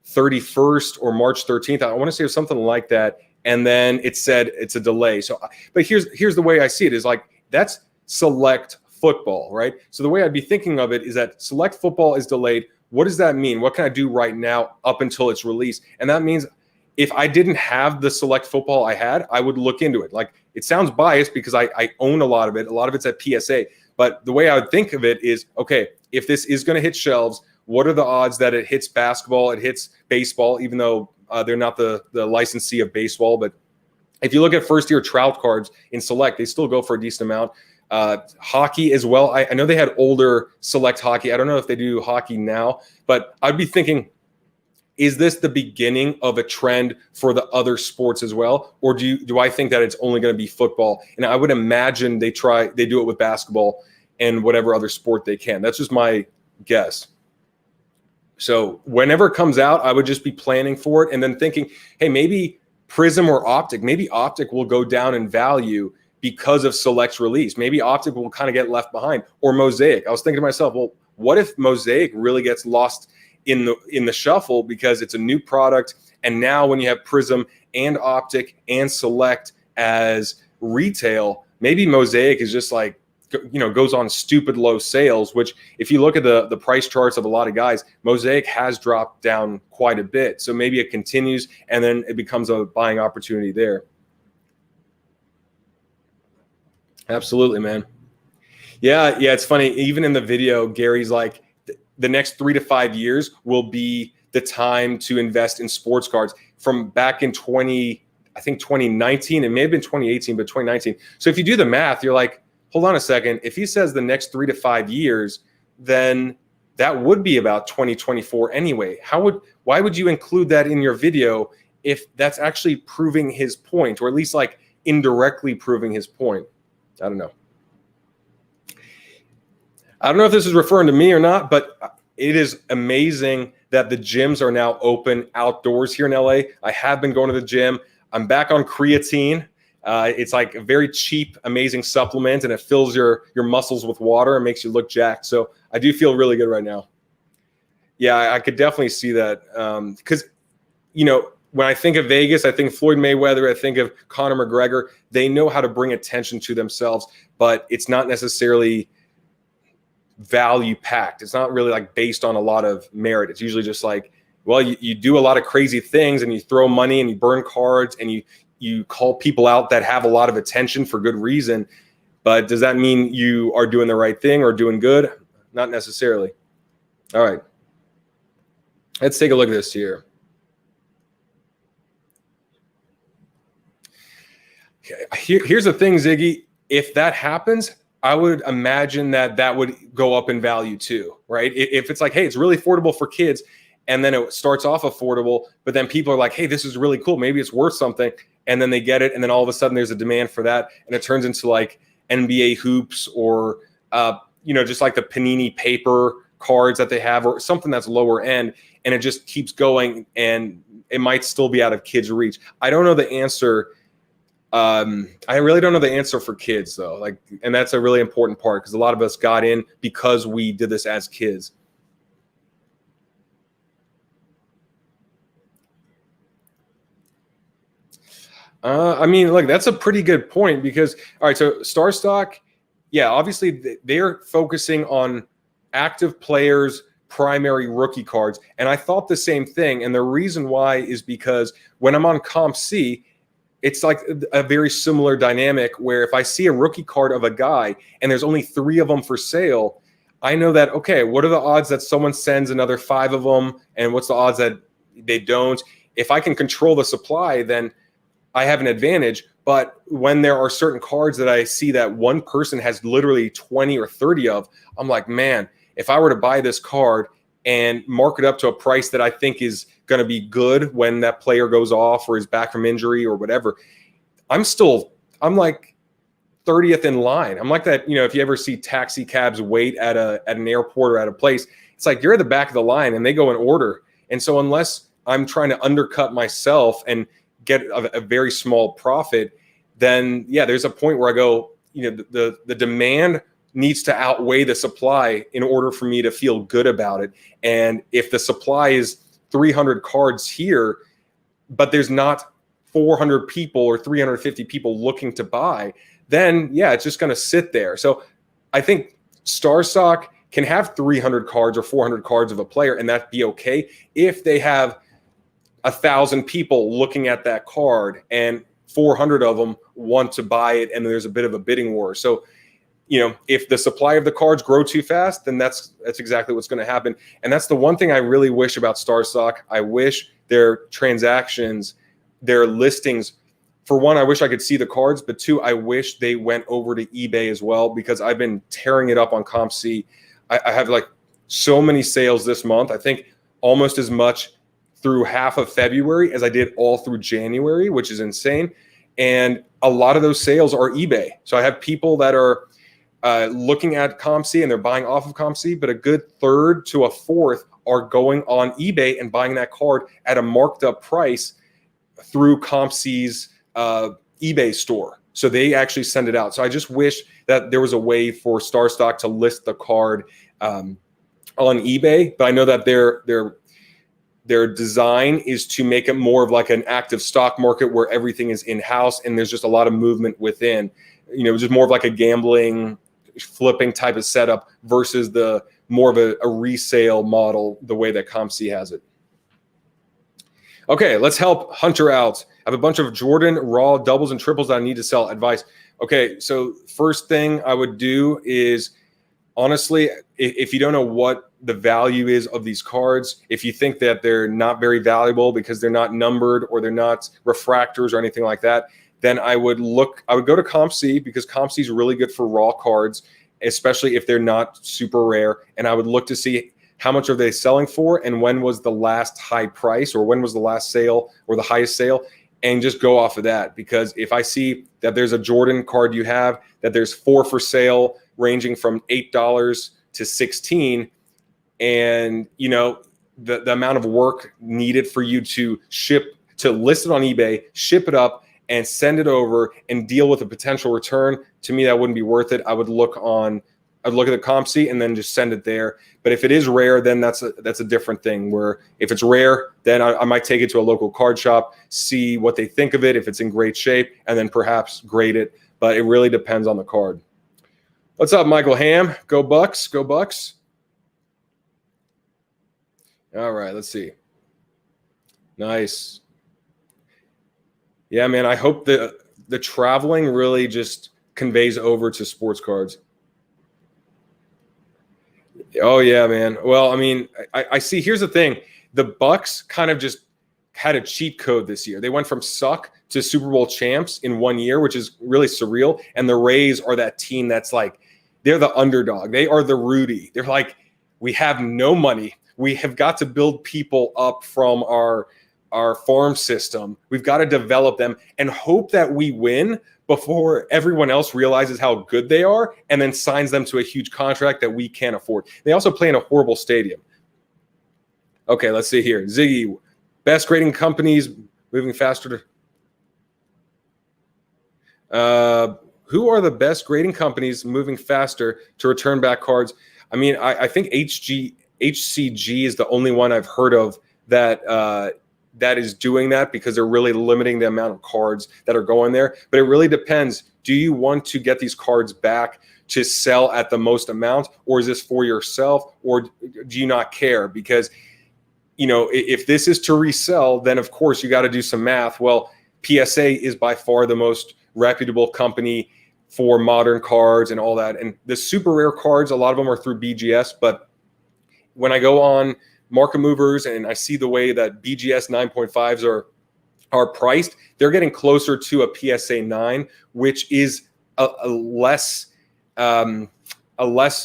31st or March 13th. I want to say it was something like that, and then it said it's a delay. So, but here's the way I see it, is like, that's select football, right? So the way I'd be thinking of it is that select football is delayed. What does that mean? What can I do right now up until it's released? And that means if I didn't have the select football I had, I would look into it. Like, it sounds biased because I own a lot of it. A lot of it's at PSA. But the way I would think of it is, okay, if this is going to hit shelves, what are the odds that it hits basketball, it hits baseball, even though they're not the licensee of baseball. But if you look at first-year Trout cards in Select, they still go for a decent amount. Hockey as well. I know they had older Select hockey. I don't know if they do hockey now, but I'd be thinking, is this the beginning of a trend for the other sports as well? Or do I think that it's only going to be football? And I would imagine they do it with basketball and whatever other sport they can. That's just my guess. So whenever it comes out, I would just be planning for it and then thinking, hey, maybe Prism or Optic, maybe Optic will go down in value because of Select's release. Maybe Optic will kind of get left behind, or Mosaic. I was thinking to myself, well, what if Mosaic really gets lost in the shuffle because it's a new product, and now when you have Prism and Optic and Select as retail, maybe Mosaic is just like, goes on stupid low sales, which if you look at the price charts of a lot of guys, Mosaic has dropped down quite a bit. So maybe it continues and then it becomes a buying opportunity there. Absolutely, man. Yeah, it's funny. Even in the video, Gary's like, the next 3 to 5 years will be the time to invest in sports cards. From back in 2019, it may have been 2018, but 2019. So if you do the math, you're like, hold on a second. If he says the next 3 to 5 years, then that would be about 2024 anyway. Why would you include that in your video if that's actually proving his point, or at least like indirectly proving his point? I don't know. I don't know if this is referring to me or not, but it is amazing that the gyms are now open outdoors here in LA. I have been going to the gym. I'm back on creatine. It's like a very cheap, amazing supplement, and it fills your muscles with water and makes you look jacked. So I do feel really good right now. Yeah, I could definitely see that. Because, when I think of Vegas, I think Floyd Mayweather, I think of Conor McGregor. They know how to bring attention to themselves, but it's not necessarily value packed. It's not really like based on a lot of merit. It's usually just like, well, you do a lot of crazy things and you throw money and you burn cards and you call people out that have a lot of attention for good reason. But does that mean you are doing the right thing or doing good? Not necessarily. All right. Let's take a look at this here. Okay. Here's the thing, Ziggy. If that happens, I would imagine that would go up in value too, right? If it's like, hey, it's really affordable for kids, and then it starts off affordable, but then people are like, hey, this is really cool. Maybe it's worth something. And then they get it. And then all of a sudden there's a demand for that. And it turns into like NBA hoops or, just like the Panini paper cards that they have or something that's lower end. And it just keeps going and it might still be out of kids' reach. I don't know the answer. I really don't know the answer for kids though. And that's a really important part because a lot of us got in because we did this as kids. Look, that's a pretty good point because, all right, so Star Stock, yeah, obviously they're focusing on active players, primary rookie cards. And I thought the same thing. And the reason why is because when I'm on Comp C, it's like a very similar dynamic where if I see a rookie card of a guy and there's only 3 of them for sale, I know that, okay, what are the odds that someone sends another 5 of them? And what's the odds that they don't? If I can control the supply, then I have an advantage. But when there are certain cards that I see that one person has literally 20 or 30 of, I'm like, man, if I were to buy this card and mark it up to a price that I think is going to be good when that player goes off or is back from injury or whatever, I'm like 30th in line. I'm like that, if you ever see taxi cabs wait at an airport or at a place, it's like you're at the back of the line and they go in order. And so unless I'm trying to undercut myself and get a very small profit, then yeah, there's a point where I go, the demand needs to outweigh the supply in order for me to feel good about it. And if the supply is 300 cards here, but there's not 400 people or 350 people looking to buy, then yeah, it's just going to sit there. So I think Star Stock can have 300 cards or 400 cards of a player and that be okay if they have 1,000 people looking at that card and 400 of them want to buy it, and there's a bit of a bidding war. So, if the supply of the cards grow too fast, then that's exactly what's going to happen. And that's the one thing I really wish about StarStock. I wish their transactions, their listings, for one, I wish I could see the cards, but two, I wish they went over to eBay as well, because I've been tearing it up on CompC. I have like so many sales this month. I think almost as much through half of February as I did all through January, which is insane. And a lot of those sales are eBay. So I have people that are looking at CompC and they're buying off of CompC, but a good third to a fourth are going on eBay and buying that card at a marked up price through CompC's eBay store. So they actually send it out. So I just wish that there was a way for StarStock to list the card on eBay, but I know that their design is to make it more of like an active stock market where everything is in-house and there's just a lot of movement within, just more of like a gambling, flipping type of setup versus the more of a resale model, the way that CompC has it. Okay, let's help Hunter out. I have a bunch of Jordan raw doubles and triples that I need to sell. Advice. Okay, so first thing I would do is, honestly, if you don't know what the value is of these cards, if you think that they're not very valuable because they're not numbered or they're not refractors or anything like that, then I would go to CompC, because CompC is really good for raw cards, especially if they're not super rare. And I would look to see how much are they selling for and when was the last high price or when was the last sale or the highest sale, and just go off of that. Because if I see that there's a Jordan card you have, that there's 4 for sale ranging from $8 to $16, and the amount of work needed for you to list it on eBay, ship it up, and send it over and deal with a potential return, to me that wouldn't be worth it. I'd look at the CompC and then just send it there. But if it is rare, then that's a different thing, where if it's rare, then I might take it to a local card shop, see what they think of it, if it's in great shape, and then perhaps grade it. But it really depends on the card. What's up, Michael Ham? Go Bucks, go Bucks. All right, let's see. Nice. Yeah, man, I hope the traveling really just conveys over to sports cards. Oh, yeah, man. Well, I mean, I see. Here's the thing. The Bucks kind of just had a cheat code this year. They went from suck to Super Bowl champs in 1 year, which is really surreal. And the Rays are that team that's like, they're the underdog. They are the Rudy. They're like, we have no money. We have got to build people up from our farm system. We've got to develop them and hope that we win before everyone else realizes how good they are and then signs them to a huge contract that we can't afford. They also play in a horrible stadium. Okay, let's see here. Ziggy, best grading companies moving faster to... who are the best grading companies moving faster to return back cards? I mean, I think HCG is the only one I've heard of that is doing that, because they're really limiting the amount of cards that are going there. But it really depends. Do you want to get these cards back to sell at the most amount, or is this for yourself, or do you not care? Because, if this is to resell, then of course you got to do some math. Well, PSA is by far the most reputable company for modern cards and all that. And the super rare cards, a lot of them are through BGS. But when I go on Market Movers and I see the way that BGS 9.5s are priced, they're getting closer to a PSA 9, which is a less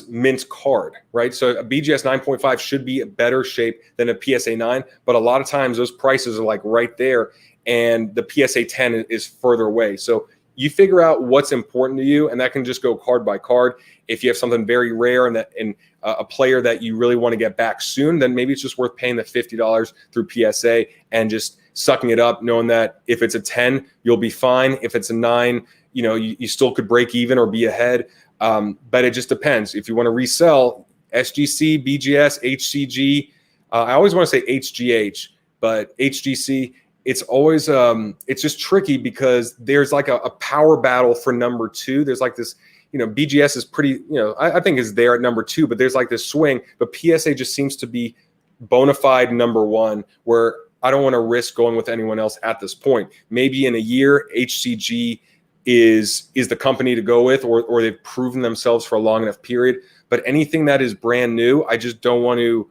mint card, right? So a BGS 9.5 should be a better shape than a PSA 9, but a lot of times those prices are like right there, and the PSA 10 is further away. So you figure out what's important to you, and that can just go card by card. If you have something very rare and a player that you really want to get back soon, then maybe it's just worth paying the $50 through PSA and just sucking it up, knowing that if it's a 10, you'll be fine. If it's a 9, you still could break even or be ahead. But it just depends. If you want to resell SGC, BGS, HCG, I always want to say HGH, but HGC, it's always it's just tricky because there's like a power battle for number 2. There's like this, BGS is pretty, I think is there at number 2, but there's like this swing. But PSA just seems to be bona fide number 1, where I don't want to risk going with anyone else at this point. Maybe in a year, HCG is the company to go with, or they've proven themselves for a long enough period. But anything that is brand new, I just don't want to.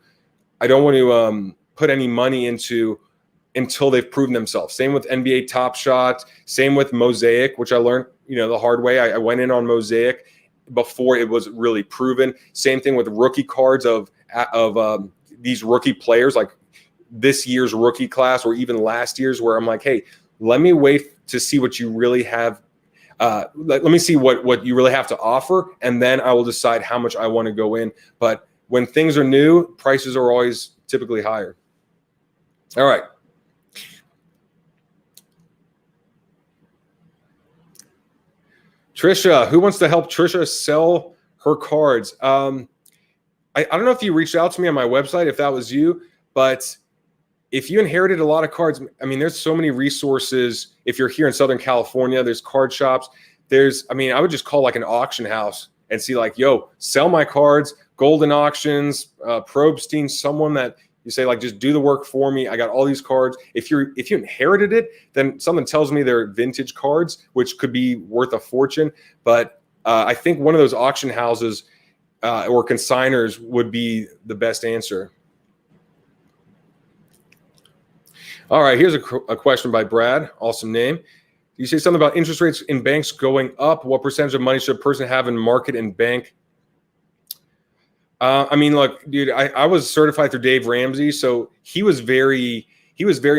I don't want to put any money into until they've proven themselves. Same with NBA Top Shot. Same with Mosaic, which I learned the hard way. I went in on Mosaic before it was really proven. Same thing with rookie cards of these rookie players, like this year's rookie class or even last year's, where I'm like, hey, let me wait to see what you really have. Let me see what you really have to offer, and then I will decide how much I want to go in. But when things are new, prices are always typically higher. All right. Trisha, who wants to help Trisha sell her cards? I don't know if you reached out to me on my website, if that was you, but if you inherited a lot of cards, I mean, there's so many resources. If you're here in Southern California, there's card shops. I would just call like an auction house and see like, yo, sell my cards, Golden Auctions, Probstein, someone that you say like, just do the work for me. I got all these cards. If you inherited it, then something tells me they're vintage cards, which could be worth a fortune. But I think one of those auction houses or consigners would be the best answer. All right, here's a question by Brad. Awesome name. You say something about interest rates in banks going up. What percentage of money should a person have in market and bank? I mean, look, dude, I was certified through Dave Ramsey, so he was very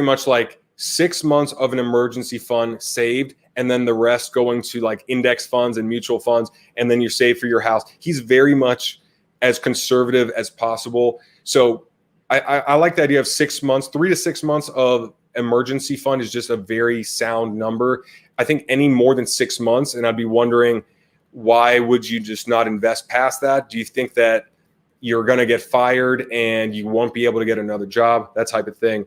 much like 6 months of an emergency fund saved, and then the rest going to like index funds and mutual funds, and then you save for your house. He's very much as conservative as possible. So I like the idea of 6 months, 3 to 6 months of emergency fund is just a very sound number. I think any more than 6 months, and I'd be wondering, why would you just not invest past that? Do you think that you're going to get fired and you won't be able to get another job, that type of thing?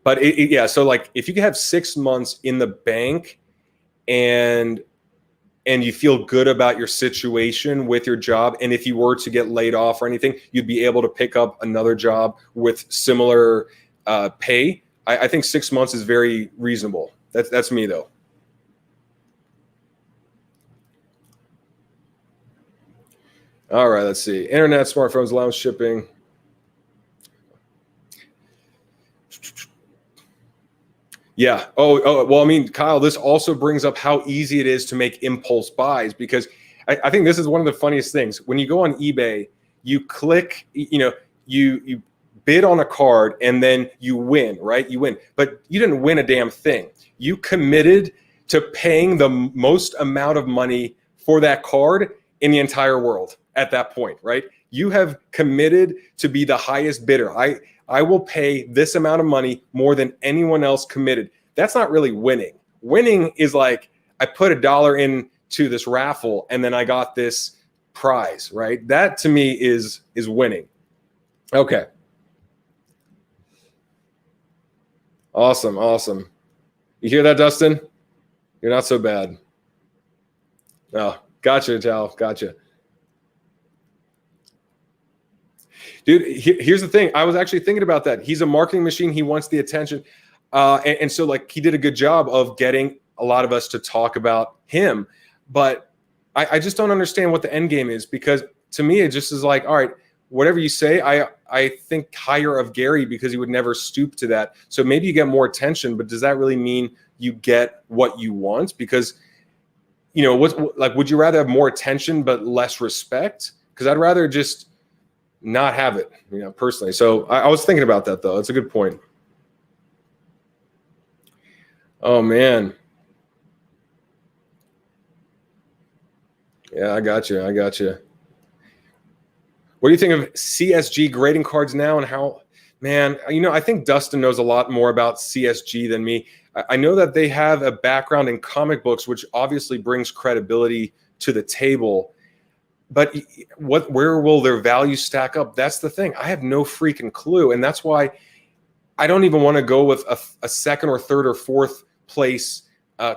But yeah, so like if you could have 6 months in the bank and you feel good about your situation with your job, and if you were to get laid off or anything, you'd be able to pick up another job with similar pay. I think 6 months is very reasonable. That's me though. All right, let's see. Internet, smartphones, lounge shipping. Yeah. Oh, well, I mean, Kyle, this also brings up how easy it is to make impulse buys, because I think this is one of the funniest things. When you go on eBay, you click, you bid on a card and then you win, right? You win, but you didn't win a damn thing. You committed to paying the most amount of money for that card in the entire world at that point, right? You have committed to be the highest bidder. I will pay this amount of money more than anyone else committed. That's not really winning. Winning is like, I put $1 into this raffle and then I got this prize, right? That to me is winning. Okay. Awesome. You hear that, Dustin? You're not so bad. Oh, gotcha, Tal. Gotcha. Dude, here's the thing. I was actually thinking about that. He's a marketing machine. He wants the attention. And so like he did a good job of getting a lot of us to talk about him. But I just don't understand what the end game is, because to me, it just is like, all right, whatever you say, I think higher of Gary because he would never stoop to that. So maybe you get more attention, but does that really mean you get what you want? Because, would you rather have more attention but less respect? Because I'd rather just not have it, personally. So I was thinking about that though. That's a good point. Oh man. Yeah, I got you. What do you think of CSG grading cards now, and how, man, I think Dustin knows a lot more about CSG than me. I know that they have a background in comic books, which obviously brings credibility to the table. But where will their value stack up? That's the thing. I have no freaking clue. And that's why I don't even want to go with a second or third or fourth place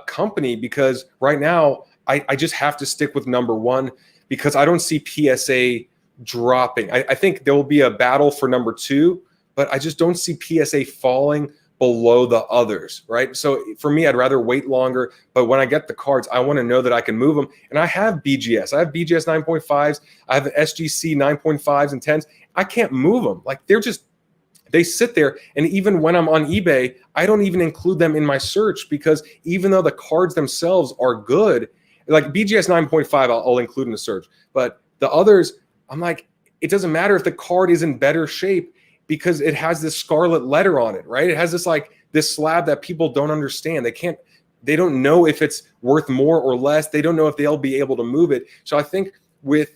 company, because right now I just have to stick with number one, because I don't see PSA dropping. I think there will be a battle for number two, but I just don't see PSA falling below the others, right? So for me, I'd rather wait longer, but when I get the cards, I want to know that I can move them. And I have BGS. I have BGS 9.5s. I have SGC 9.5s and 10s. I can't move them. Like they sit there. And even when I'm on eBay, I don't even include them in my search, because even though the cards themselves are good, like BGS 9.5, I'll include in the search. But the others, I'm like, it doesn't matter if the card is in better shape, because it has this scarlet letter on it, right? It has this slab that people don't understand. They don't know if it's worth more or less. They don't know if they'll be able to move it. So I think with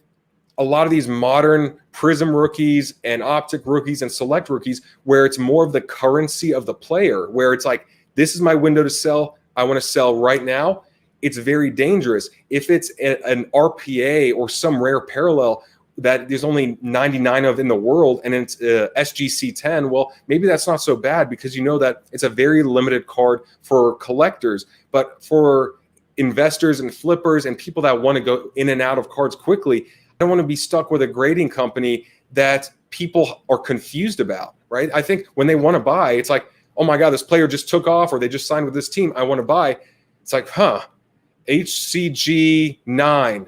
a lot of these modern Prism rookies and Optic rookies and Select rookies, where it's more of the currency of the player, where it's like, this is my window to sell. I want to sell right now. It's very dangerous. If it's an RPA or some rare parallel that there's only 99 of in the world, and it's SGC 10, well, maybe that's not so bad, because you know that it's a very limited card for collectors. But for investors and flippers and people that want to go in and out of cards quickly, I don't want to be stuck with a grading company that people are confused about, right? I think when they want to buy, it's like, oh my God, this player just took off, or they just signed with this team, I want to buy. It's like, HCG 9,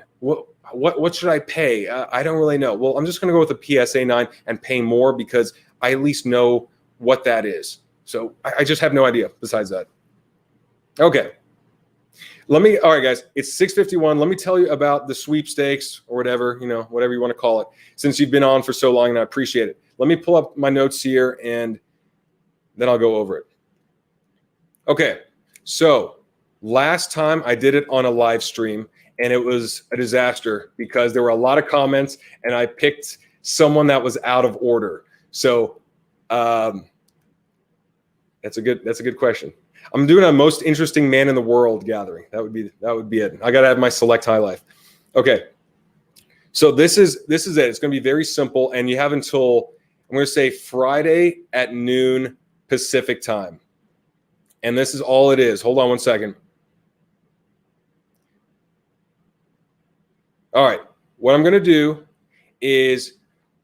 what should I pay? I don't really know. Well, I'm just going to go with a PSA 9 and pay more, because I at least know what that is. So I just have no idea besides that. Okay. All right, guys, it's 6:51. Let me tell you about the sweepstakes, or whatever you want to call it, since you've been on for so long, and I appreciate it. Let me pull up my notes here, and then I'll go over it. Okay. So last time I did it on a live stream, and it was a disaster, because there were a lot of comments, and I picked someone that was out of order. So that's a good question. I'm doing a most interesting man in the world gathering. That would be it. I got to have my select high life. Okay. So this is it. It's going to be very simple, and you have until, I'm going to say, Friday at noon Pacific time. And this is all it is. Hold on one second. All right. What I'm going to do is,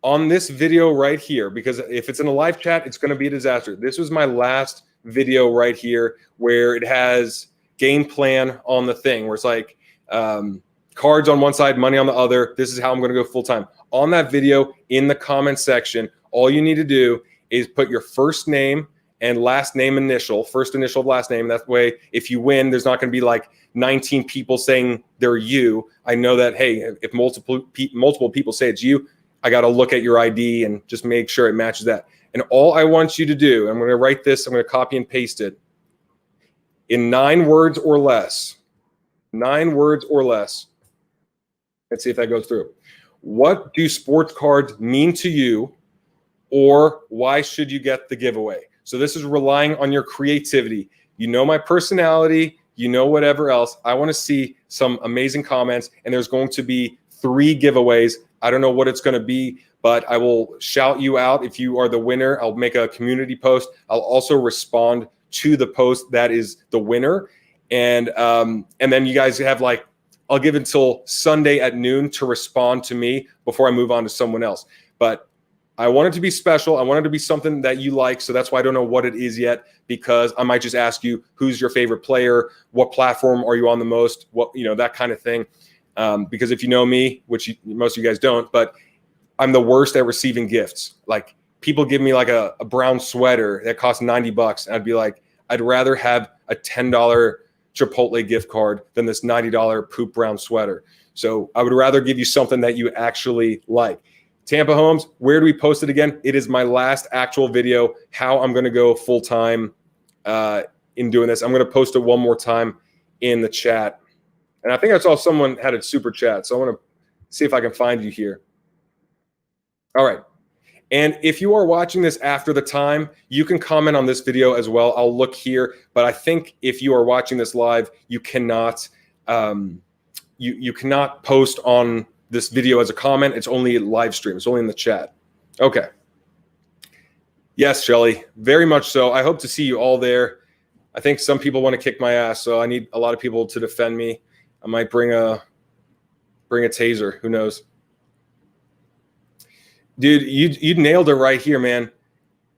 on this video right here, because if it's in a live chat, it's going to be a disaster. This was my last video right here, where it has game plan on the thing, where it's like cards on one side, money on the other. This is how I'm going to go full time. On that video, in the comment section, all you need to do is put your first name and last name initial, first initial of last name. That way, if you win, there's not going to be like 19 people saying they're you. I know that, hey, if multiple people say it's you, I got to look at your ID and just make sure it matches that. And all I want you to do, I'm going to write this, I'm going to copy and paste it, in 9 words or less. 9 words or less. Let's see if that goes through. What do sports cards mean to you, or why should you get the giveaway? So this is relying on your creativity. You know my personality, you know whatever else. I want to see some amazing comments, and there's going to be 3 giveaways. I don't know what it's going to be, but I will shout you out if you are the winner. I'll make a community post. I'll also respond to the post that is the winner. And then you guys have I'll give until Sunday at noon to respond to me before I move on to someone else. But I want it to be special. I want it to be something that you like. So that's why I don't know what it is yet, because I might just ask you, who's your favorite player? What platform are you on the most? That kind of thing. Because if you know me, which most of you guys don't, but I'm the worst at receiving gifts. Like, people give me like a brown sweater that costs $90, and I'd be like, I'd rather have a $10 Chipotle gift card than this $90 poop brown sweater. So I would rather give you something that you actually like. Tampa Homes, where do we post it again? It is my last actual video, how I'm going to go full time in doing this. I'm going to post it one more time in the chat. And I think I saw someone had a super chat, so I want to see if I can find you here. All right. And if you are watching this after the time, you can comment on this video as well. I'll look here, but I think if you are watching this live, you cannot you cannot post on this video as a comment. It's only a live stream. It's only in the chat. Okay. Yes, Shelly, very much so. I hope to see you all there. I think some people want to kick my ass, so I need a lot of people to defend me. I might bring a taser. Who knows? Dude, you nailed it right here, man.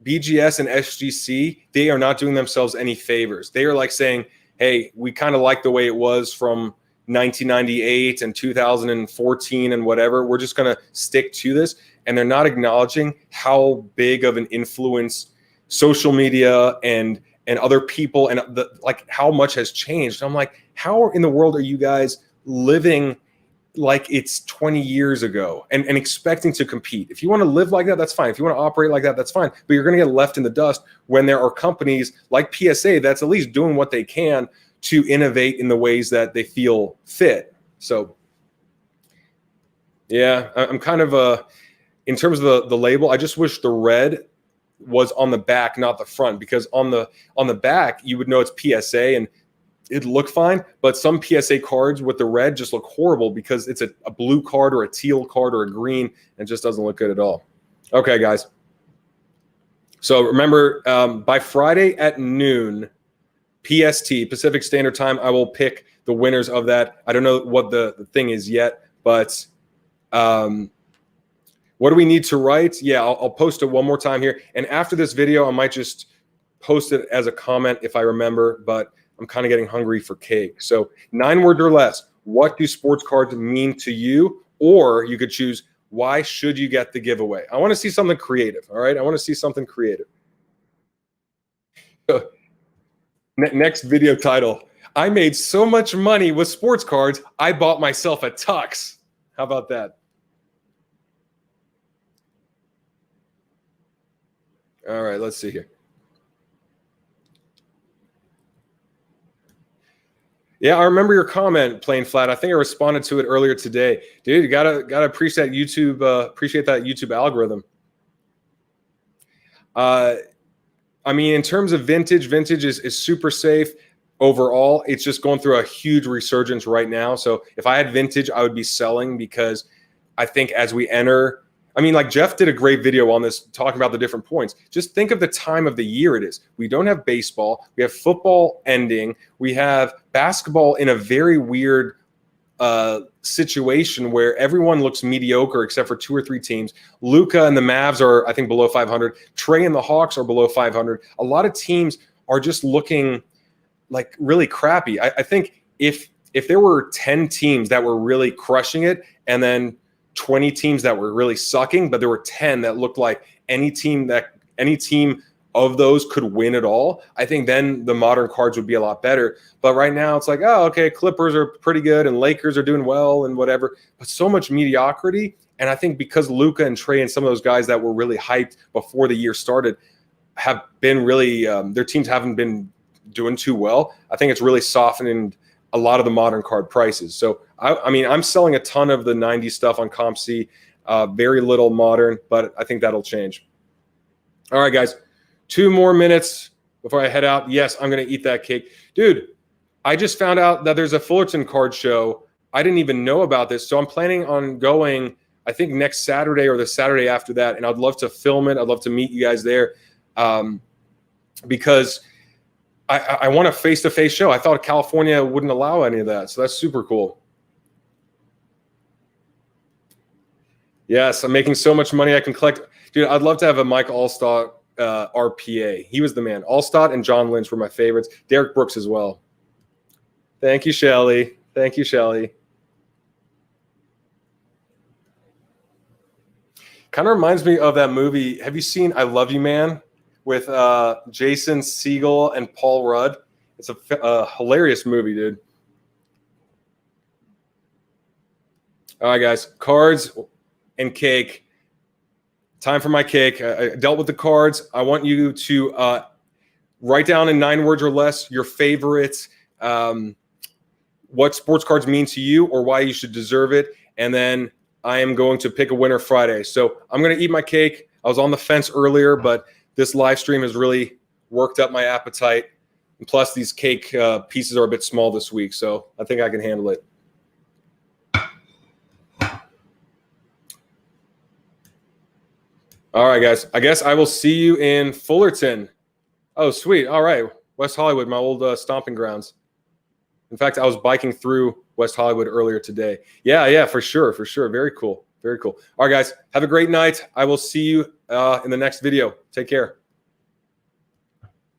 BGS and SGC, they are not doing themselves any favors. They are like saying, hey, we kind of like the way it was from 1998 and 2014 and whatever. We're just going to stick to this. And they're not acknowledging how big of an influence social media and other people and like how much has changed. I'm like, how in the world are you guys living like it's 20 years ago and expecting to compete? If you want to live like that, that's fine. If you want to operate like that, that's fine. But you're going to get left in the dust when there are companies like PSA that's at least doing what they can to innovate in the ways that they feel fit. So yeah, I'm kind of in terms of the label, I just wish the red was on the back, not the front, because on the back you would know it's PSA and it'd look fine, but some PSA cards with the red just look horrible because it's a blue card or a teal card or a green and just doesn't look good at all. Okay, guys. So remember, by Friday at noon, PST, Pacific Standard Time, I will pick the winners of that. I don't know what the thing is yet, but what do we need to write? Yeah, I'll post it one more time here. And after this video, I might just post it as a comment if I remember, but I'm kind of getting hungry for cake. So 9 words or less. What do sports cards mean to you? Or you could choose, why should you get the giveaway? I want to see something creative, all right? I want to see something creative. So, next video title. I made so much money with sports cards, I bought myself a tux. How about that? All right, let's see here. Yeah, I remember your comment, Plain Flat. I think I responded to it earlier today. Dude, you gotta appreciate YouTube, appreciate that YouTube algorithm. I mean, in terms of vintage is super safe overall. It's just going through a huge resurgence right now. So if I had vintage, I would be selling, because I think as we enter, I mean, like Jeff did a great video on this talking about the different points. Just think of the time of the year it is. We don't have baseball. We have football ending. We have basketball in a very weird situation where everyone looks mediocre except for 2 or 3 teams. Luka and the Mavs are, I think, below 500. Trey and the Hawks are below 500. A lot of teams are just looking like really crappy. I think if there were 10 teams that were really crushing it and then 20 teams that were really sucking, but there were 10 that looked like any team of those could win it all, I think then the modern cards would be a lot better. But right now it's like, oh, okay, Clippers are pretty good and Lakers are doing well and whatever, but so much mediocrity. And I think because Luka and Trey and some of those guys that were really hyped before the year started have been really, their teams haven't been doing too well. I think it's really softening a lot of the modern card prices. So, I mean, I'm selling a ton of the 90s stuff on CompC, very little modern, but I think that'll change. All right, guys, 2 more minutes before I head out. Yes, I'm going to eat that cake. Dude, I just found out that there's a Fullerton card show. I didn't even know about this. So I'm planning on going, I think, next Saturday or the Saturday after that. And I'd love to film it. I'd love to meet you guys there, because I want a face-to-face show. I thought California wouldn't allow any of that. So that's super cool. Yes, I'm making so much money I can collect. Dude, I'd love to have a Mike Allstott RPA. He was the man. Allstott and John Lynch were my favorites. Derek Brooks as well. Thank you, Shelly. Thank you, Shelly. Kind of reminds me of that movie. Have you seen I Love You, Man? With Jason Segel and Paul Rudd. It's a hilarious movie, dude. All right, guys. Cards and cake. Time for my cake. I dealt with the cards. I want you to write down in 9 words or less your favorites, what sports cards mean to you or why you should deserve it. And then I am going to pick a winner Friday. So I'm going to eat my cake. I was on the fence earlier, but this live stream has really worked up my appetite. And plus, these cake pieces are a bit small this week, so I think I can handle it. All right, guys. I guess I will see you in Fullerton. Oh, sweet. All right. West Hollywood, my old stomping grounds. In fact, I was biking through West Hollywood earlier today. Yeah, for sure, for sure. Very cool. Very cool. All right, guys. Have a great night. I will see you in the next video. Take care.